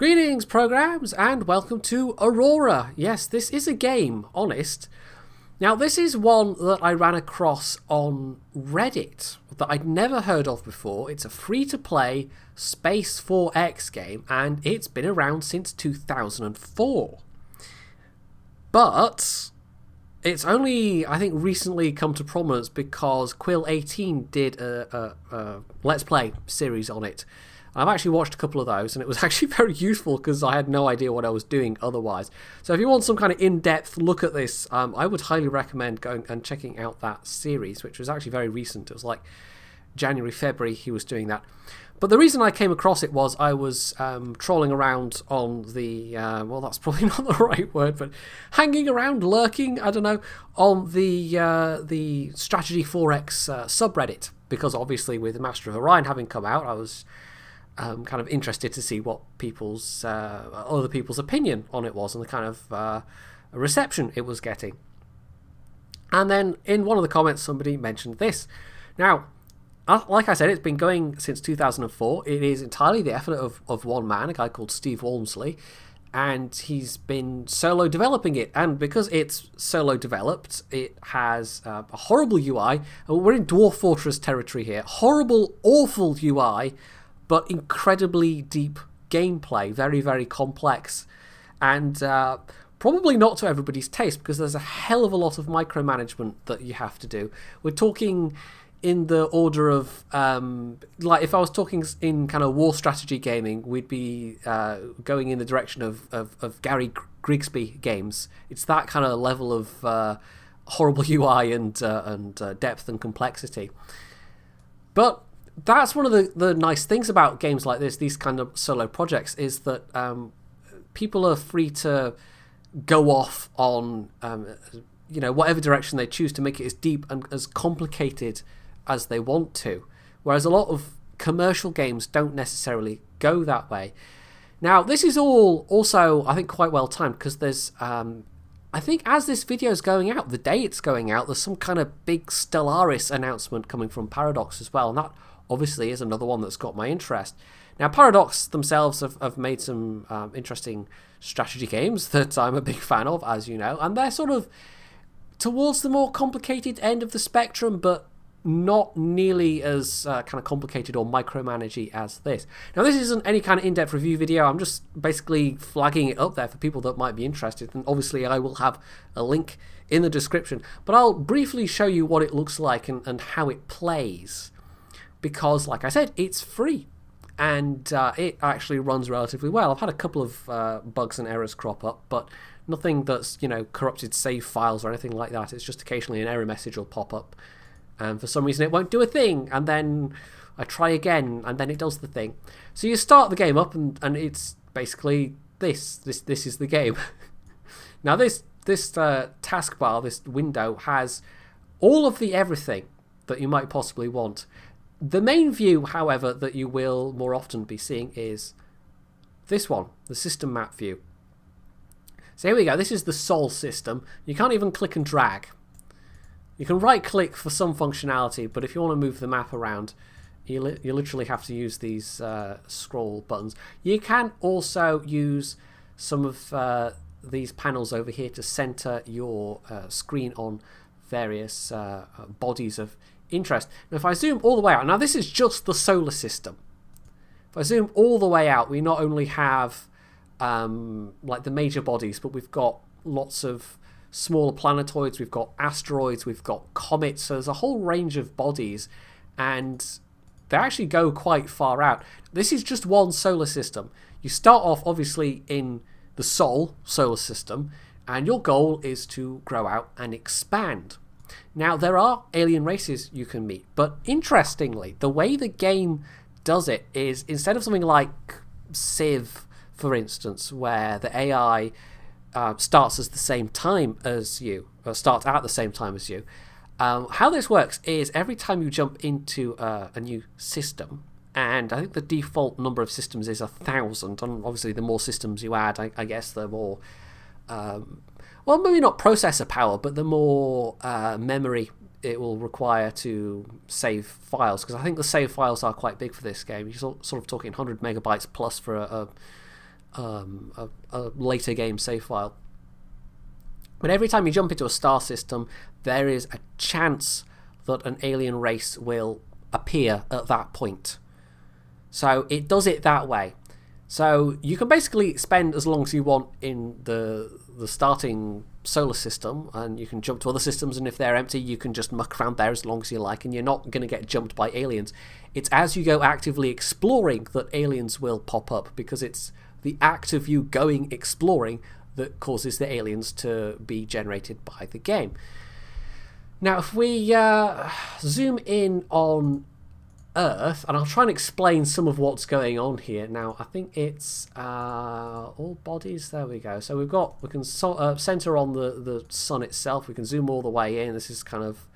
Greetings, programs, and welcome to Aurora. Yes, this is a game, honest. Now, this is one that I ran across on Reddit that I'd never heard of before. It's a free-to-play Space 4X game, and it's been around since 2004. But it's only, I think, recently come to prominence because Quill18 did a Let's Play series on it. I've actually watched a couple of those, and it was actually very useful because I had no idea what I was doing otherwise. So if you want some kind of in-depth look at this, I would highly recommend going and checking out that series, which was actually very recent. It was like January, February he was doing that. But the reason I came across it was I was trolling around on the, well, that's probably not the right word, but hanging around, lurking, I don't know, on the Strategy 4X subreddit. Because obviously with Master of Orion having come out, I was kind of interested to see what people's other people's opinion on it was and the kind of reception it was getting. And then in one of the comments somebody mentioned this. Now, like I said, it's been going since 2004. It is entirely the effort of one man, a guy called Steve Walmsley, and he's been solo developing it. And because it's solo developed, it has a horrible UI. We're in Dwarf Fortress territory here. Horrible, awful UI, but incredibly deep gameplay, very, very complex, and probably not to everybody's taste because there's a hell of a lot of micromanagement that you have to do. We're talking in the order of, like if I was talking in kind of war strategy gaming, we'd be going in the direction of Gary Grigsby games. It's that kind of level of horrible UI and depth and complexity. But that's one of the nice things about games like this, these kind of solo projects, is that people are free to go off on whatever direction they choose to make it as deep and as complicated as they want to. Whereas a lot of commercial games don't necessarily go that way. Now, this is all also, I think, quite well timed because there's, I think as this video is going out, the day it's going out, there's some kind of big Stellaris announcement coming from Paradox as well, and that obviously is another one that's got my interest. Now, Paradox themselves have made some interesting strategy games that I'm a big fan of, as you know, and they're sort of towards the more complicated end of the spectrum, but not nearly as kind of complicated or micromanagey as this. Now, this isn't any kind of in-depth review video. I'm just basically flagging it up there for people that might be interested, and obviously I will have a link in the description. But I'll briefly show you what it looks like and how it plays. Because, like I said, it's free, and it actually runs relatively well. I've had a couple of bugs and errors crop up, but nothing that's, corrupted save files or anything like that. It's just occasionally an error message will pop up, and for some reason it won't do a thing, and then I try again, and then it does the thing. So you start the game up, and it's basically this is the game. Now, this taskbar, this window, has all of the everything that you might possibly want. The main view, however, that you will more often be seeing is this one, the system map view. So here we go, this is the Sol system. You can't even click and drag. You can right click for some functionality, but if you want to move the map around, you literally have to use these scroll buttons. You can also use some of these panels over here to center your screen on various bodies of interest. Now, if I zoom all the way out, now this is just the solar system. If I zoom all the way out, we not only have like the major bodies, but we've got lots of smaller planetoids, we've got asteroids, we've got comets, so there's a whole range of bodies, and they actually go quite far out. This is just one solar system. You start off obviously in the Sol solar system, and your goal is to grow out and expand. Now, there are alien races you can meet, but interestingly, the way the game does it is instead of something like Civ, for instance, where the AI starts at the same time as you, or starts at the same time as you, how this works is every time you jump into a new system, and I think the default number of systems is 1,000, and obviously the more systems you add, I guess the more well, maybe not processor power, but the more memory it will require to save files, because I think the save files are quite big for this game. You're sort of talking 100 megabytes plus for a later game save file. But every time you jump into a star system, there is a chance that an alien race will appear at that point. So it does it that way. So you can basically spend as long as you want in the starting solar system, and you can jump to other systems, and if they're empty you can just muck around there as long as you like, and you're not going to get jumped by aliens. It's as you go actively exploring that aliens will pop up, because it's the act of you going exploring that causes the aliens to be generated by the game. Now if we zoom in on Earth, and I'll try and explain some of what's going on here. Now I think it's all bodies, there we go. So we can center on the sun itself. We can zoom all the way in. This is kind of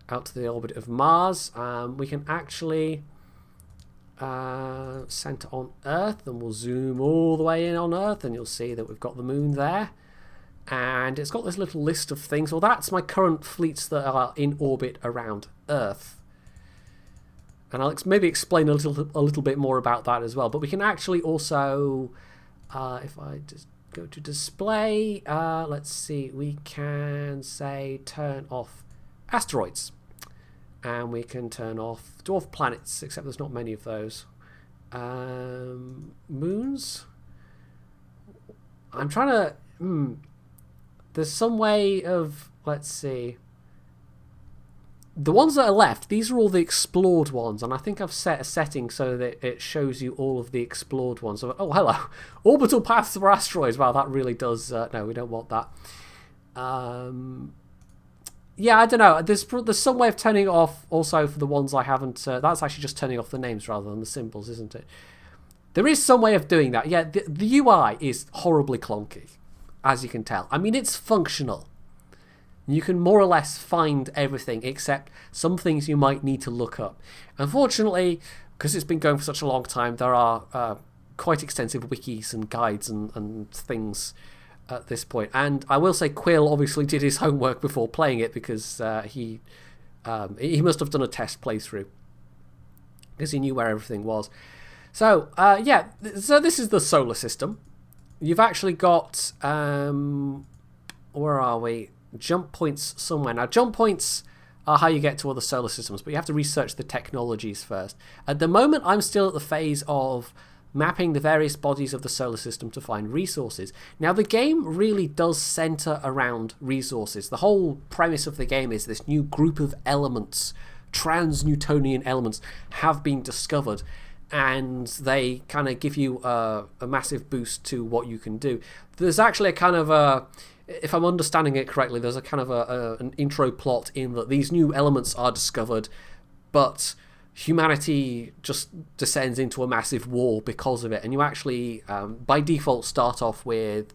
out to the orbit of Mars. We can actually center on Earth, and we'll zoom all the way in on Earth, and you'll see that we've got the moon there, and it's got this little list of things. Well, that's my current fleets that are in orbit around Earth. And I'll maybe explain a little bit more about that as well. But we can actually also, if I just go to display, let's see, we can say turn off asteroids. And we can turn off dwarf planets, except there's not many of those. Moons? I'm trying to... There's some way of... Let's see... The ones that are left, these are all the explored ones, and I think I've set a setting so that it shows you all of the explored ones. So, oh, hello. Orbital paths for asteroids. Wow, that really does... no, we don't want that. Yeah, I don't know. There's some way of turning it off also for the ones I haven't... that's actually just turning off the names rather than the symbols, isn't it? There is some way of doing that. Yeah, the UI is horribly clunky, as you can tell. I mean, it's functional. You can more or less find everything, except some things you might need to look up. Unfortunately, because it's been going for such a long time, there are quite extensive wikis and guides and things at this point. And I will say Quill obviously did his homework before playing it, because he must have done a test playthrough, because he knew where everything was. So, yeah, so this is the solar system. You've actually got... where are we? Jump points somewhere. Now, jump points are how you get to other solar systems, but you have to research the technologies first. At the moment, I'm still at the phase of mapping the various bodies of the solar system to find resources. Now, the game really does center around resources. The whole premise of the game is this new group of elements, trans-Newtonian elements, have been discovered, and they kind of give you a massive boost to what you can do. There's actually a kind of a... If I'm understanding it correctly, there's a kind of an intro plot in that these new elements are discovered, but humanity just descends into a massive war because of it. And you actually, by default, start off with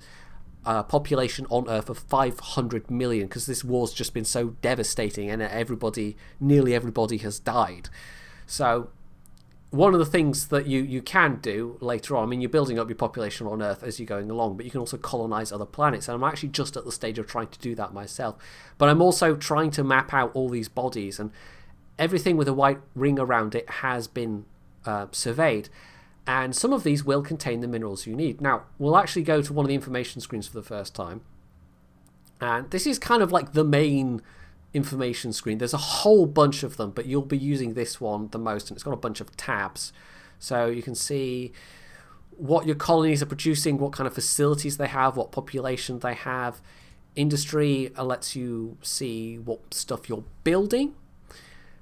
a population on Earth of 500 million, because this war's just been so devastating, and nearly everybody has died. So one of the things that you can do later on, I mean, you're building up your population on Earth as you're going along, but you can also colonize other planets, and I'm actually just at the stage of trying to do that myself. But I'm also trying to map out all these bodies, and everything with a white ring around it has been surveyed, and some of these will contain the minerals you need. Now, we'll actually go to one of the information screens for the first time, and this is kind of like the main information screen. There's a whole bunch of them, but you'll be using this one the most, and it's got a bunch of tabs. So you can see what your colonies are producing, what kind of facilities they have, what population they have. Industry lets you see what stuff you're building.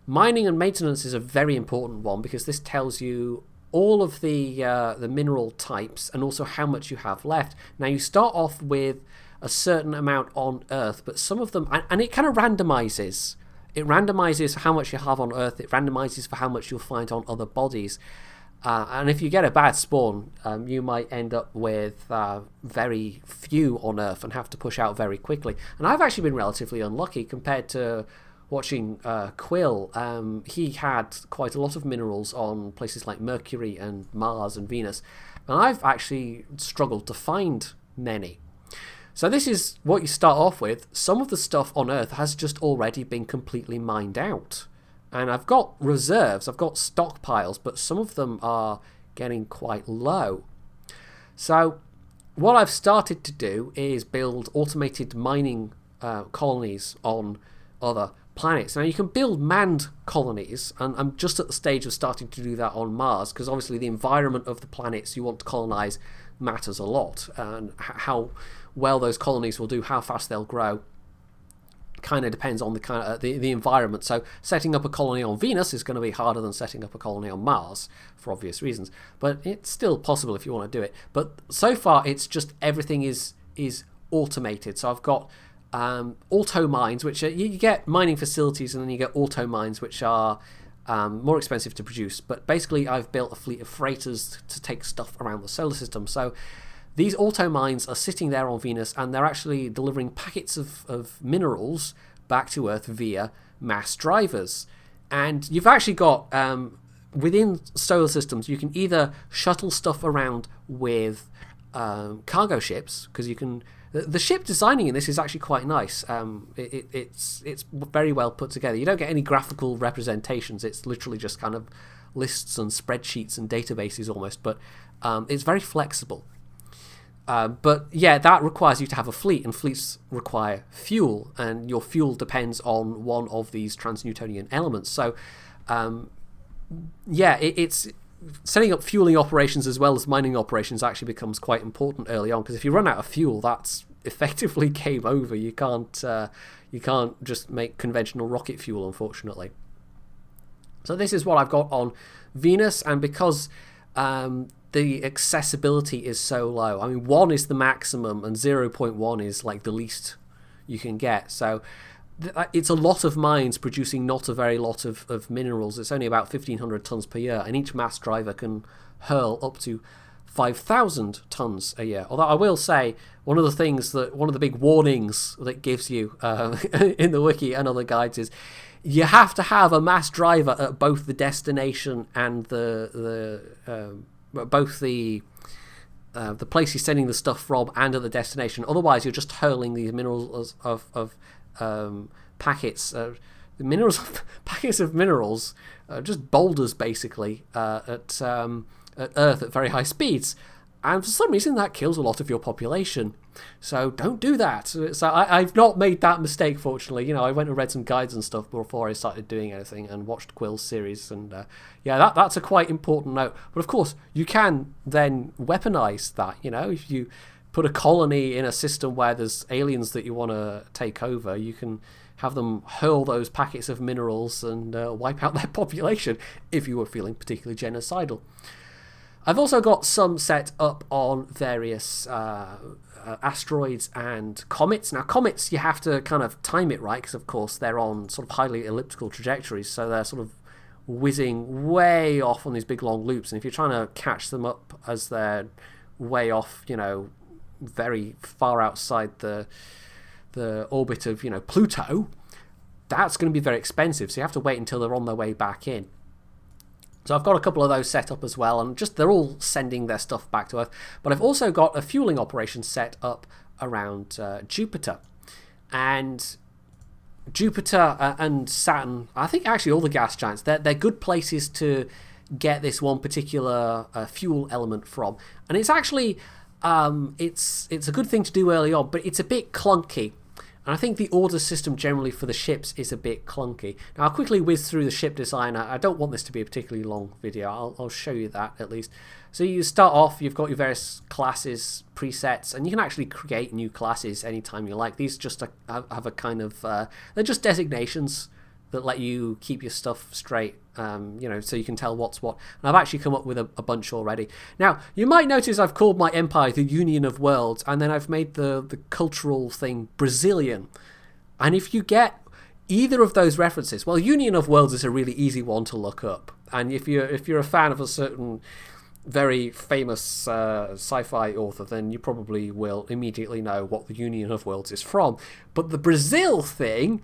Mining and maintenance is a very important one, because this tells you all of the mineral types and also how much you have left. Now, you start off with a certain amount on Earth, but some of them, and it kind of randomizes. It randomizes how much you have on Earth. It randomizes for how much you'll find on other bodies. And if you get a bad spawn, you might end up with very few on Earth and have to push out very quickly. And I've actually been relatively unlucky compared to watching Quill. He had quite a lot of minerals on places like Mercury and Mars and Venus, and I've actually struggled to find many. So this is what you start off with. Some of the stuff on Earth has just already been completely mined out. And I've got reserves, I've got stockpiles, but some of them are getting quite low. So what I've started to do is build automated mining colonies on other planets. Now you can build manned colonies, and I'm just at the stage of starting to do that on Mars, because obviously the environment of the planets you want to colonize matters a lot, and how well those colonies will do, how fast they'll grow, kind of depends on the environment. So setting up a colony on Venus is going to be harder than setting up a colony on Mars for obvious reasons, but it's still possible if you want to do it. But so far it's just everything is automated. So I've got auto mines, which you get mining facilities, and then you get auto mines, which are more expensive to produce. But basically I've built a fleet of freighters to take stuff around the solar system. So these auto mines are sitting there on Venus, and they're actually delivering packets of minerals back to Earth via mass drivers. And you've actually got, within solar systems, you can either shuttle stuff around with cargo ships, because you can... The ship designing in this is actually quite nice. It's very well put together. You don't get any graphical representations. It's literally just kind of lists and spreadsheets and databases almost, but it's very flexible. But yeah, that requires you to have a fleet, and fleets require fuel, and your fuel depends on one of these trans-Newtonian elements. So yeah, it's setting up fueling operations as well as mining operations actually becomes quite important early on, because if you run out of fuel, that's effectively game over. You can't just make conventional rocket fuel, unfortunately. So this is what I've got on Venus, and because the accessibility is so low. I mean, 1 is the maximum and 0.1 is like the least you can get. So it's a lot of mines producing not a very lot of minerals. It's only about 1,500 tons per year, and each mass driver can hurl up to 5,000 tons a year. Although I will say, one of the big warnings that gives you in the wiki and other guides is you have to have a mass driver at both the destination and both the place you're sending the stuff from and at the destination. Otherwise, you're just hurling these minerals of packets, packets of minerals, just boulders basically, at Earth at very high speeds. And for some reason, that kills a lot of your population. So don't do that. So I've not made that mistake, fortunately. You know, I went and read some guides and stuff before I started doing anything, and watched Quill's series. And yeah, that's a quite important note. But of course, you can then weaponize that. You know, if you put a colony in a system where there's aliens that you want to take over, you can have them hurl those packets of minerals and wipe out their population if you were feeling particularly genocidal. I've also got some set up on various asteroids and comets. Now, comets, you have to kind of time it right, because of course they're on sort of highly elliptical trajectories, so they're sort of whizzing way off on these big long loops, and if you're trying to catch them up as they're way off, you know, very far outside the orbit of, you know, Pluto, that's going to be very expensive, so you have to wait until they're on their way back in. So I've got a couple of those set up as well, and just they're all sending their stuff back to Earth. But I've also got a fueling operation set up around Jupiter. And Jupiter and Saturn, I think actually all the gas giants, they're good places to get this one particular fuel element from. And it's actually, it's a good thing to do early on, but it's a bit clunky. And I think the order system generally for the ships is a bit clunky. Now, I'll quickly whiz through the ship design. I don't want this to be a particularly long video. I'll show you that at least. So you start off, you've got your various classes, presets, and you can actually create new classes anytime you like. These just have a kind of... they're just designations that let you keep your stuff straight, you know, so you can tell what's what. And I've actually come up with a bunch already. Now, you might notice I've called my empire the Union of Worlds, and then I've made the cultural thing Brazilian. And if you get either of those references, well, Union of Worlds is a really easy one to look up. And if you're a fan of a certain very famous sci-fi author, then you probably will immediately know what the Union of Worlds is from. But the Brazil thing...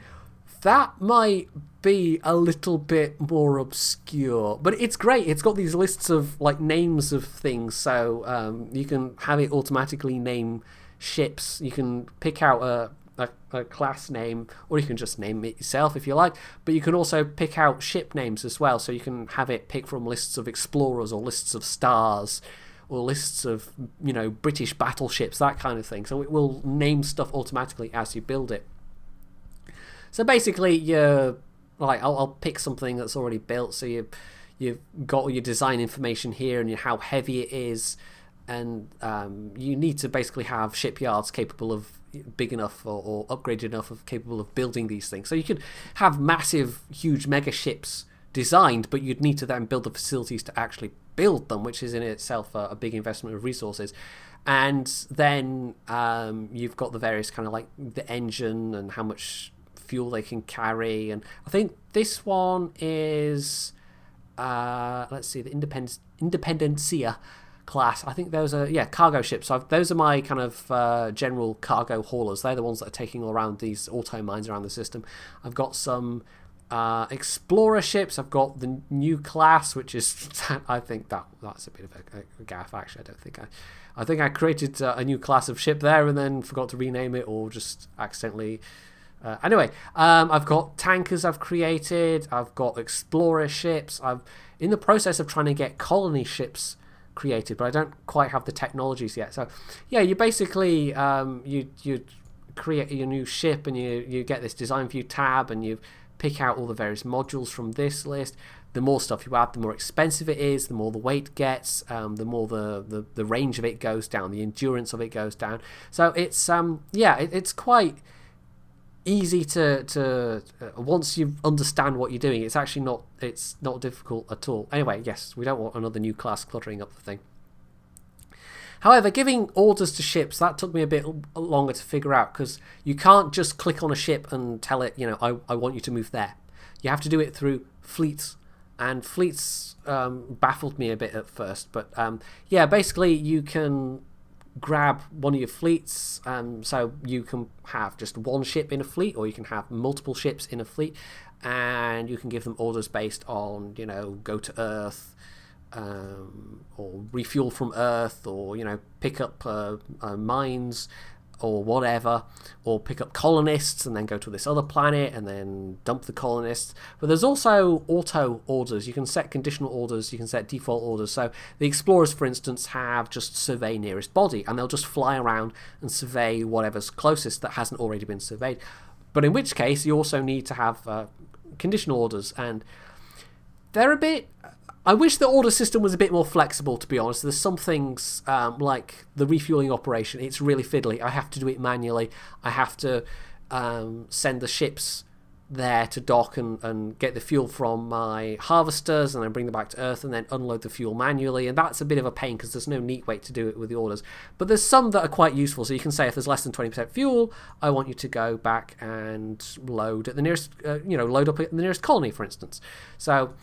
that might be a little bit more obscure, but it's great. It's got these lists of like names of things, so you can have it automatically name ships. You can pick out a class name, or you can just name it yourself if you like, but you can also pick out ship names as well, so you can have it pick from lists of explorers or lists of stars, or lists of, you know, British battleships, that kind of thing. So it will name stuff automatically as you build it. So basically, you're like, I'll pick something that's already built. So you've got all your design information here and how heavy it is, and you need to basically have shipyards capable of big enough or upgraded enough of capable of building these things. So you could have massive, huge mega ships designed, but you'd need to then build the facilities to actually build them, which is in itself a big investment of resources. And then you've got the various kind of like the engine and how much fuel they can carry. And I think this one is let's see, the Independencia class. I think those are cargo ships. So those are my kind of general cargo haulers. They're the ones that are taking all around these auto mines around the system. I've got some explorer ships. I've got the new class, which is I think that's a bit of a gaff. Actually, I think I created a new class of ship there and then forgot to rename it, or just accidentally. Anyway, I've got tankers I've created. I've got explorer ships. I'm in the process of trying to get colony ships created, but I don't quite have the technologies yet. So yeah, you basically you create your new ship, and you get this design view tab, and you pick out all the various modules from this list. The more stuff you add, the more expensive it is, the more the weight gets, the more the range of it goes down, the endurance of it goes down. So it's it's quite easy to once you understand what you're doing. It's actually not difficult at all. Anyway, yes, we don't want another new class cluttering up the thing. However, giving orders to ships, that took me a bit longer to figure out, because you can't just click on a ship and tell it, you know, I want you to move there. You have to do it through fleets, and fleets baffled me a bit at first. But basically you can grab one of your fleets, so you can have just one ship in a fleet, or you can have multiple ships in a fleet, and you can give them orders based on, you know, go to Earth, or refuel from Earth, or, you know, pick up mines or whatever, or pick up colonists and then go to this other planet and then dump the colonists. But there's also auto orders. You can set conditional orders, you can set default orders. So the explorers, for instance, have just survey nearest body, and they'll just fly around and survey whatever's closest that hasn't already been surveyed. But in which case you also need to have conditional orders, and they're a bit... I wish the order system was a bit more flexible, to be honest. There's some things, like the refueling operation, it's really fiddly. I have to do it manually. I have to send the ships there to dock and get the fuel from my harvesters, and then bring them back to Earth, and then unload the fuel manually. And that's a bit of a pain, because there's no neat way to do it with the orders. But there's some that are quite useful. So you can say, if there's less than 20% fuel, I want you to go back and load at the nearest, load up at the nearest colony, for instance. So...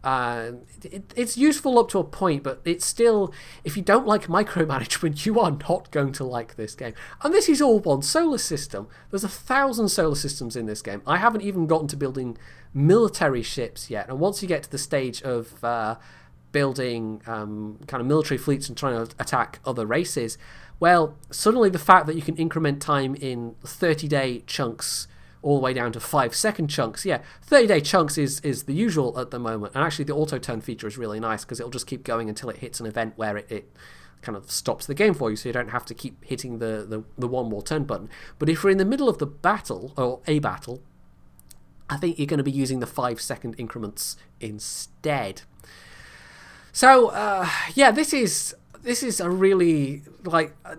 it's useful up to a point, but it's still, if you don't like micromanagement, you are not going to like this game. And this is all one solar system. There's 1,000 solar systems in this game. I haven't even gotten to building military ships yet, and once you get to the stage of building kind of military fleets and trying to attack other races, well, suddenly the fact that you can increment time in 30-day chunks all the way down to 5-second chunks. 30-day chunks is the usual at the moment. And actually the auto turn feature is really nice, because it'll just keep going until it hits an event where it kind of stops the game for you, so you don't have to keep hitting the one more turn button. But if you're in the middle of the battle, or a battle, I think you're going to be using the 5-second increments instead. So, this is a really,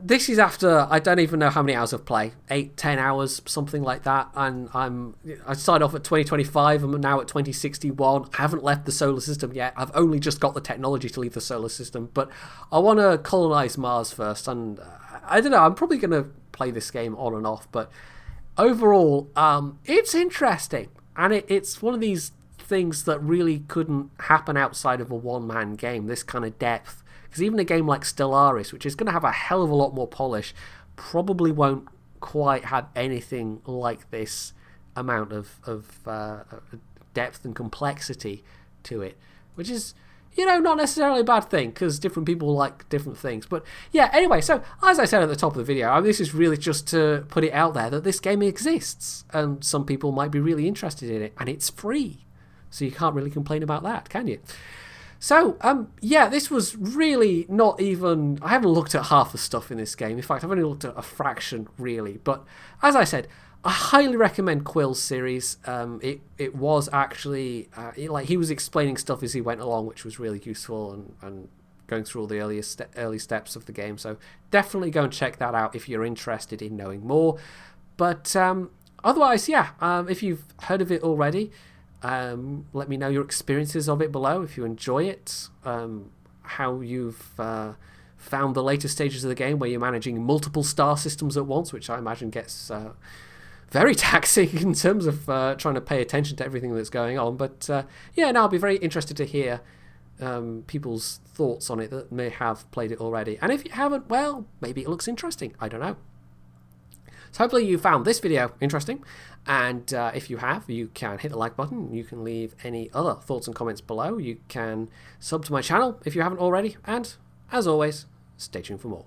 this is after, I don't even know how many hours of play, 8-10 hours, something like that, and I started off at 2025, I'm now at 2061, I haven't left the solar system yet, I've only just got the technology to leave the solar system, but I want to colonize Mars first, and I don't know, I'm probably going to play this game on and off, but overall, it's interesting, and it's one of these things that really couldn't happen outside of a one-man game, this kind of depth. Because even a game like Stellaris, which is going to have a hell of a lot more polish, probably won't quite have anything like this amount of depth and complexity to it. Which is, not necessarily a bad thing, because different people like different things. But yeah, anyway, so as I said at the top of the video, this is really just to put it out there that this game exists. And some people might be really interested in it. And it's free. So you can't really complain about that, can you? So, yeah, this was really not even... I haven't looked at half the stuff in this game. In fact, I've only looked at a fraction, really. But, as I said, I highly recommend Quill's series. It was actually... he was explaining stuff as he went along, which was really useful, and going through all the early steps of the game. So, definitely go and check that out if you're interested in knowing more. But, otherwise, yeah, if you've heard of it already... let me know your experiences of it below, if you enjoy it, how you've found the later stages of the game where you're managing multiple star systems at once, which I imagine gets very taxing in terms of trying to pay attention to everything that's going on. But yeah, no, I'll be very interested to hear people's thoughts on it that may have played it already. And if you haven't, well, maybe it looks interesting. I don't know. So hopefully you found this video interesting, and if you have, you can hit the like button. You can leave any other thoughts and comments below. You can sub to my channel if you haven't already, and as always, stay tuned for more.